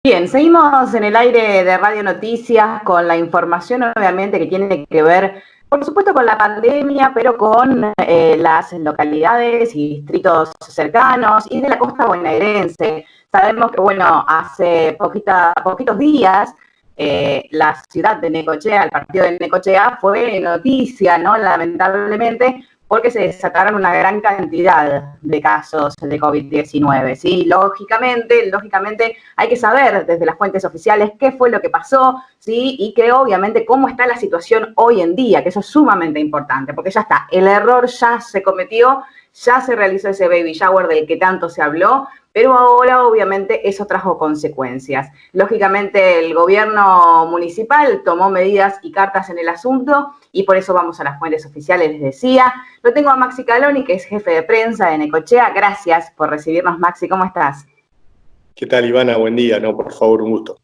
Bien, seguimos en el aire de Radio Noticias con la información, obviamente, que tiene que ver, por supuesto, con la pandemia, pero con las localidades y distritos cercanos y de la costa bonaerense. Sabemos que, bueno, hace poquitos días la ciudad de Necochea, el partido de Necochea, fue noticia, ¿no? Lamentablemente, porque se desataron una gran cantidad de casos de COVID-19, ¿sí? Lógicamente hay que saber desde las fuentes oficiales qué fue lo que pasó, ¿sí? Y que obviamente cómo está la situación hoy en día, que eso es sumamente importante, porque ya está, el error ya se cometió, ya se realizó ese baby shower del que tanto se habló, pero ahora obviamente eso trajo consecuencias. Lógicamente el gobierno municipal tomó medidas y cartas en el asunto y por eso vamos a las fuentes oficiales, les decía. Lo tengo a Maxi Caloni, que es jefe de prensa de Necochea. Gracias por recibirnos, Maxi. ¿Cómo estás? ¿Qué tal, Ivana? Buen día. No, por favor, un gusto.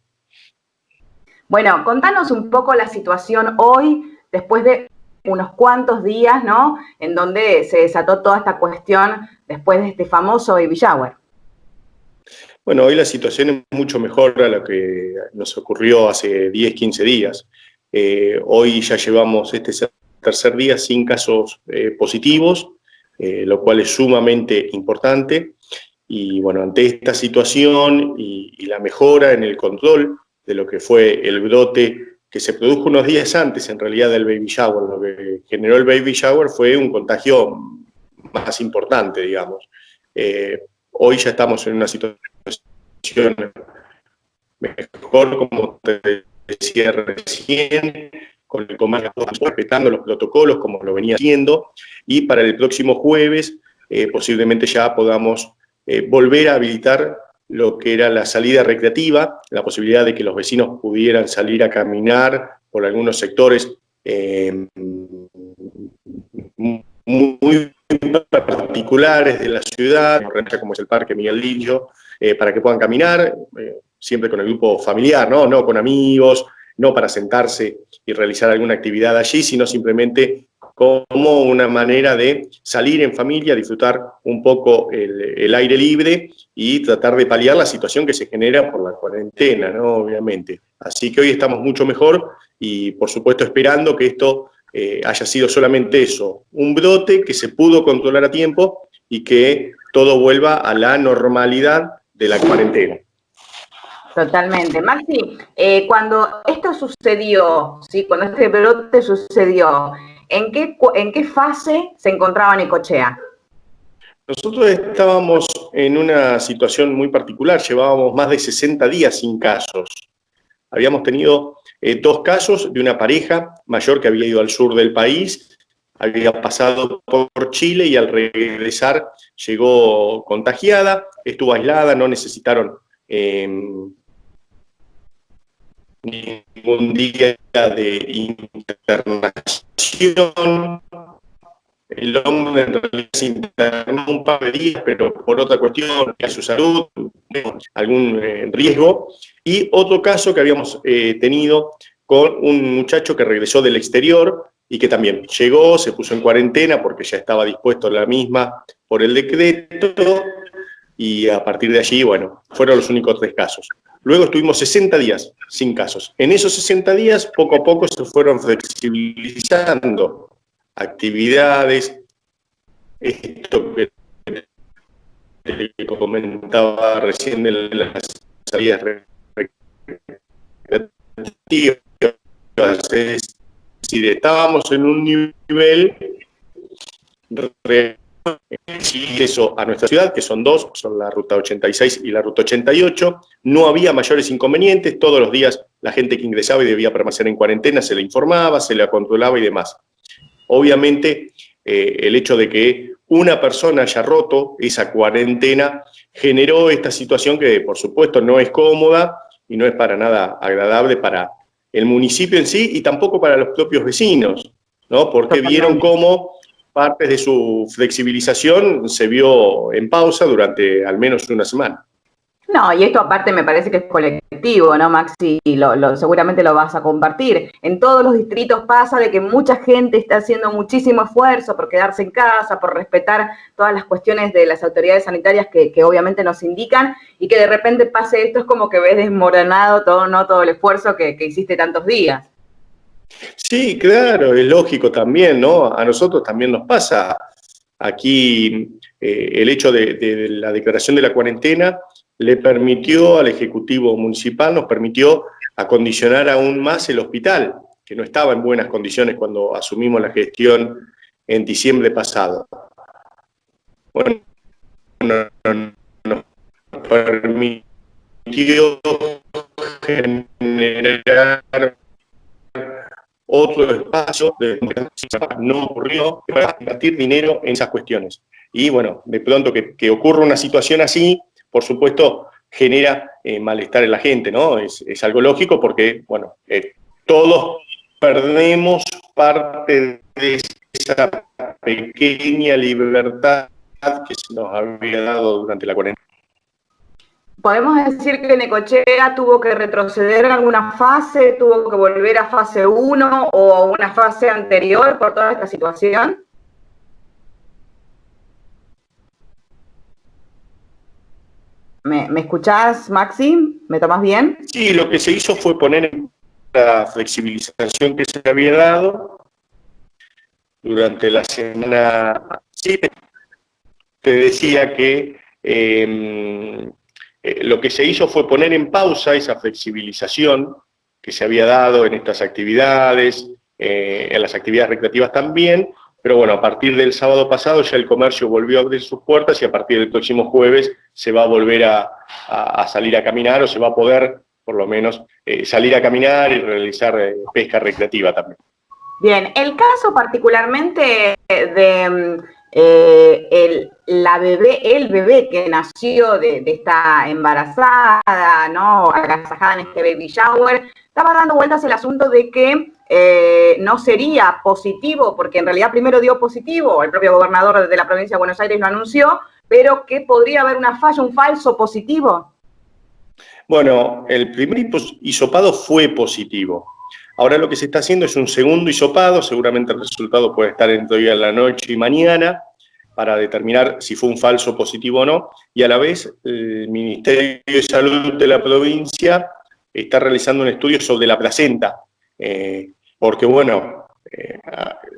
Bueno, contanos un poco la situación hoy, después de unos cuantos días, ¿no? En donde se desató toda esta cuestión después de este famoso baby shower. Bueno, hoy la situación es mucho mejor a lo que nos ocurrió hace 10, 15 días. Hoy ya llevamos este tercer día sin casos positivos, lo cual es sumamente importante. Y bueno, ante esta situación y la mejora en el control de lo que fue el brote que se produjo unos días antes, en realidad, del baby shower, lo que generó el baby shower fue un contagio más importante, digamos. Hoy ya estamos en una situación mejor, como te decía recién, con el comando respetando los protocolos como lo venía haciendo, y para el próximo jueves posiblemente ya podamos volver a habilitar lo que era la salida recreativa, la posibilidad de que los vecinos pudieran salir a caminar por algunos sectores muy particulares de la ciudad, como es el Parque Miguel Lillo, para que puedan caminar, siempre con el grupo familiar, no con amigos, no para sentarse y realizar alguna actividad allí, sino simplemente como una manera de salir en familia, disfrutar un poco el aire libre y tratar de paliar la situación que se genera por la cuarentena, ¿no? Obviamente. Así que hoy estamos mucho mejor y, por supuesto, esperando que esto haya sido solamente eso, un brote que se pudo controlar a tiempo y que todo vuelva a la normalidad de la cuarentena. Totalmente. Maxi, cuando esto sucedió, ¿sí? Cuando este brote sucedió, ¿en qué fase se encontraba Necochea? Nosotros estábamos en una situación muy particular, llevábamos más de 60 días sin casos. Habíamos tenido 2 casos de una pareja mayor que había ido al sur del país, había pasado por Chile y al regresar llegó contagiada, estuvo aislada, no necesitaron ningún día de internación. El hombre en realidad se internó un par de días, pero por otra cuestión, a su salud, algún riesgo. Y otro caso que habíamos tenido con un muchacho que regresó del exterior y que también llegó, se puso en cuarentena porque ya estaba dispuesto la misma por el decreto, y a partir de allí, bueno, fueron los únicos 3 casos. Luego estuvimos 60 días sin casos. En esos 60 días, poco a poco se fueron flexibilizando actividades, esto que te comentaba recién de las salidas recreativas, es decir, estábamos en un nivel eso a nuestra ciudad, que son 2, son la ruta 86 y la ruta 88, no había mayores inconvenientes, todos los días la gente que ingresaba y debía permanecer en cuarentena se le informaba, se le controlaba y demás. Obviamente, el hecho de que una persona haya roto esa cuarentena generó esta situación que, por supuesto, no es cómoda y no es para nada agradable para el municipio en sí y tampoco para los propios vecinos, ¿no? Porque vieron cómo partes de su flexibilización se vio en pausa durante al menos una semana. No, y esto aparte me parece que es colectivo, ¿no, Maxi? Seguramente lo vas a compartir. En todos los distritos pasa de que mucha gente está haciendo muchísimo esfuerzo por quedarse en casa, por respetar todas las cuestiones de las autoridades sanitarias que obviamente nos indican, y que de repente pase esto, es como que ves desmoronado todo, ¿no? Todo el esfuerzo que hiciste tantos días. Sí, claro, es lógico también, ¿no? A nosotros también nos pasa. Aquí el hecho de la declaración de la cuarentena le permitió al Ejecutivo Municipal, nos permitió acondicionar aún más el hospital, que no estaba en buenas condiciones cuando asumimos la gestión en diciembre pasado. Bueno, nos permitió generar otro espacio de no ocurrió para invertir dinero en esas cuestiones. Y bueno, de pronto que ocurra una situación así, por supuesto, genera malestar en la gente, ¿no? Es algo lógico porque, bueno, todos perdemos parte de esa pequeña libertad que se nos había dado durante la cuarentena. ¿Podemos decir que Necochea tuvo que retroceder en alguna fase, tuvo que volver a fase 1 o a una fase anterior por toda esta situación? ¿Me escuchás, Maxi? ¿Me tomás bien? Sí, lo que se hizo fue poner en la flexibilización que se había dado durante la semana. Sí, te decía que lo que se hizo fue poner en pausa esa flexibilización que se había dado en estas actividades, en las actividades recreativas también, pero bueno, a partir del sábado pasado ya el comercio volvió a abrir sus puertas y a partir del próximo jueves se va a volver a salir a caminar, o se va a poder, por lo menos, salir a caminar y realizar pesca recreativa también. Bien, el caso particularmente de el bebé que nació de esta embarazada, ¿no? Agasajada en este baby shower, estaba dando vueltas el asunto de que no sería positivo, porque en realidad primero dio positivo, el propio gobernador de la provincia de Buenos Aires lo anunció, pero que podría haber una falla, un falso positivo. Bueno, el primer hisopado fue positivo. Ahora lo que se está haciendo es un segundo hisopado, seguramente el resultado puede estar entre hoy a la noche y mañana, para determinar si fue un falso positivo o no, y a la vez el Ministerio de Salud de la provincia está realizando un estudio sobre la placenta, porque bueno,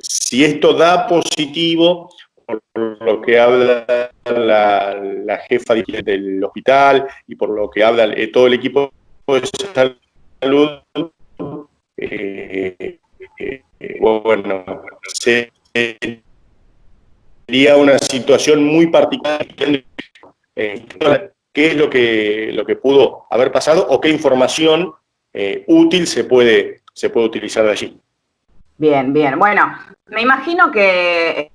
si esto da positivo, por lo que habla la jefa del hospital y por lo que habla todo el equipo de salud, bueno, sería una situación muy particular. ¿Qué es lo que pudo haber pasado o qué información útil se puede utilizar de allí? Bien, bien. Bueno, me imagino que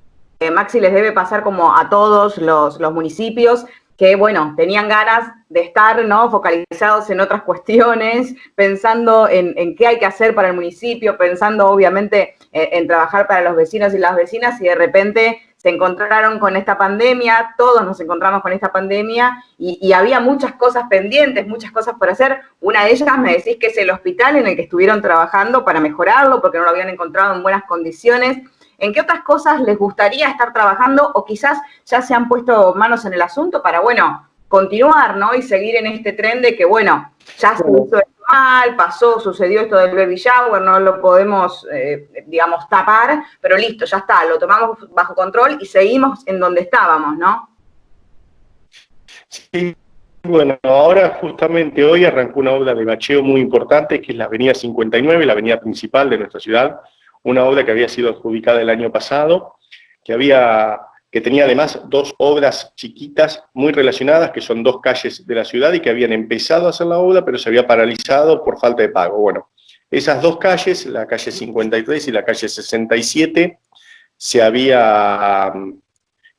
Maxi les debe pasar como a todos los municipios que, bueno, tenían ganas de estar, ¿no? Focalizados en otras cuestiones, pensando en qué hay que hacer para el municipio, pensando obviamente en trabajar para los vecinos y las vecinas, y de repente se encontraron con esta pandemia, todos nos encontramos con esta pandemia, y había muchas cosas pendientes, muchas cosas por hacer. Una de ellas me decís que es el hospital en el que estuvieron trabajando para mejorarlo, porque no lo habían encontrado en buenas condiciones. ¿En qué otras cosas les gustaría estar trabajando, o quizás ya se han puesto manos en el asunto para, bueno, continuar, ¿no? Y seguir en este tren de que, bueno, ya se hizo esto mal, pasó, sucedió esto del baby shower, no lo podemos, digamos, tapar, pero listo, ya está, lo tomamos bajo control y seguimos en donde estábamos, ¿no? Sí, bueno, ahora justamente hoy arrancó una obra de bacheo muy importante, que es la avenida 59, la avenida principal de nuestra ciudad, una obra que había sido adjudicada el año pasado, que tenía además dos obras chiquitas muy relacionadas, que son dos calles de la ciudad y que habían empezado a hacer la obra, pero se había paralizado por falta de pago. Bueno, esas dos calles, la calle 53 y la calle 67, se había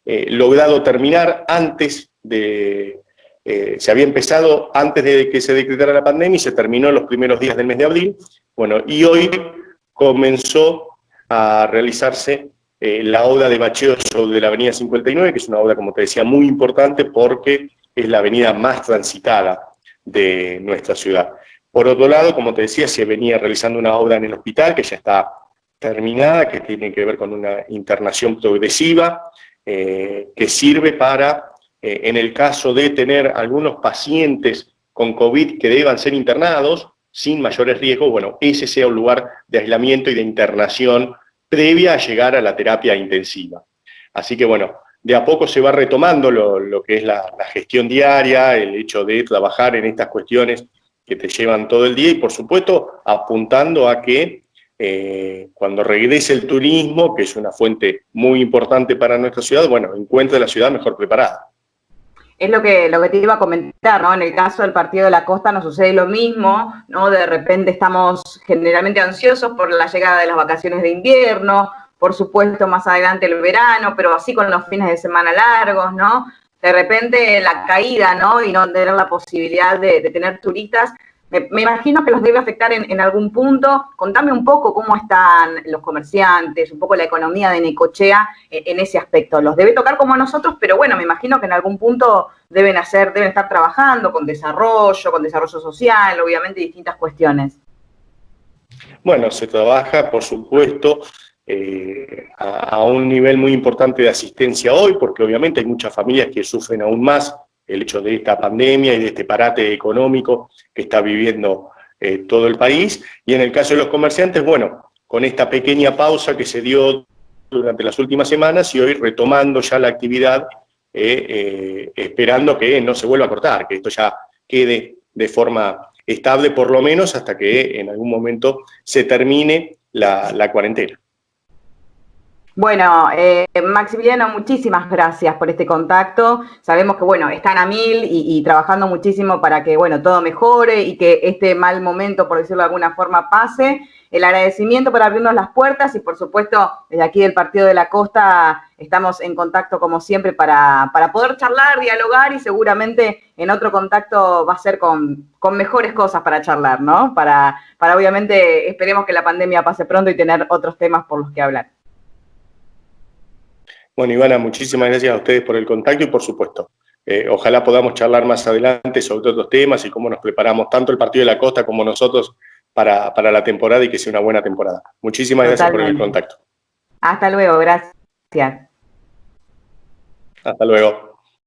logrado terminar antes de... se había empezado antes de que se decretara la pandemia y se terminó en los primeros días del mes de abril. Bueno, y hoy comenzó a realizarse la obra de bacheo sobre la avenida 59, que es una obra, como te decía, muy importante porque es la avenida más transitada de nuestra ciudad. Por otro lado, como te decía, se venía realizando una obra en el hospital que ya está terminada, que tiene que ver con una internación progresiva, que sirve para, en el caso de tener algunos pacientes con COVID que deban ser internados, sin mayores riesgos, bueno, ese sea un lugar de aislamiento y de internación previa a llegar a la terapia intensiva. Así que, bueno, de a poco se va retomando lo que es la gestión diaria, el hecho de trabajar en estas cuestiones que te llevan todo el día y, por supuesto, apuntando a que cuando regrese el turismo, que es una fuente muy importante para nuestra ciudad, bueno, encuentre la ciudad mejor preparada. Es lo que te iba a comentar, ¿no? En el caso del Partido de la Costa nos sucede lo mismo, ¿no? De repente estamos generalmente ansiosos por la llegada de las vacaciones de invierno, por supuesto más adelante el verano, pero así con los fines de semana largos, ¿no? De repente la caída, ¿no? Y no tener la posibilidad de tener turistas, me imagino que los debe afectar en algún punto. Contame un poco cómo están los comerciantes, un poco la economía de Necochea en ese aspecto. Los debe tocar como a nosotros, pero bueno, me imagino que en algún punto deben estar trabajando con desarrollo social, obviamente distintas cuestiones. Bueno, se trabaja, por supuesto, a un nivel muy importante de asistencia hoy, porque obviamente hay muchas familias que sufren aún más el hecho de esta pandemia y de este parate económico que está viviendo todo el país. Y en el caso de los comerciantes, bueno, con esta pequeña pausa que se dio durante las últimas semanas y hoy retomando ya la actividad, esperando que no se vuelva a cortar, que esto ya quede de forma estable por lo menos hasta que en algún momento se termine la cuarentena. Bueno, Maximiliano, muchísimas gracias por este contacto. Sabemos que, bueno, están a mil y trabajando muchísimo para que, bueno, todo mejore y que este mal momento, por decirlo de alguna forma, pase. El agradecimiento por abrirnos las puertas y, por supuesto, desde aquí del Partido de la Costa estamos en contacto, como siempre, para poder charlar, dialogar y seguramente en otro contacto va a ser con mejores cosas para charlar, ¿no? Para obviamente, esperemos que la pandemia pase pronto y tener otros temas por los que hablar. Bueno, Ivana, muchísimas gracias a ustedes por el contacto y por supuesto, ojalá podamos charlar más adelante sobre otros temas y cómo nos preparamos tanto el Partido de la Costa como nosotros para la temporada y que sea una buena temporada. Muchísimas gracias por el contacto. Hasta luego, gracias. Hasta luego.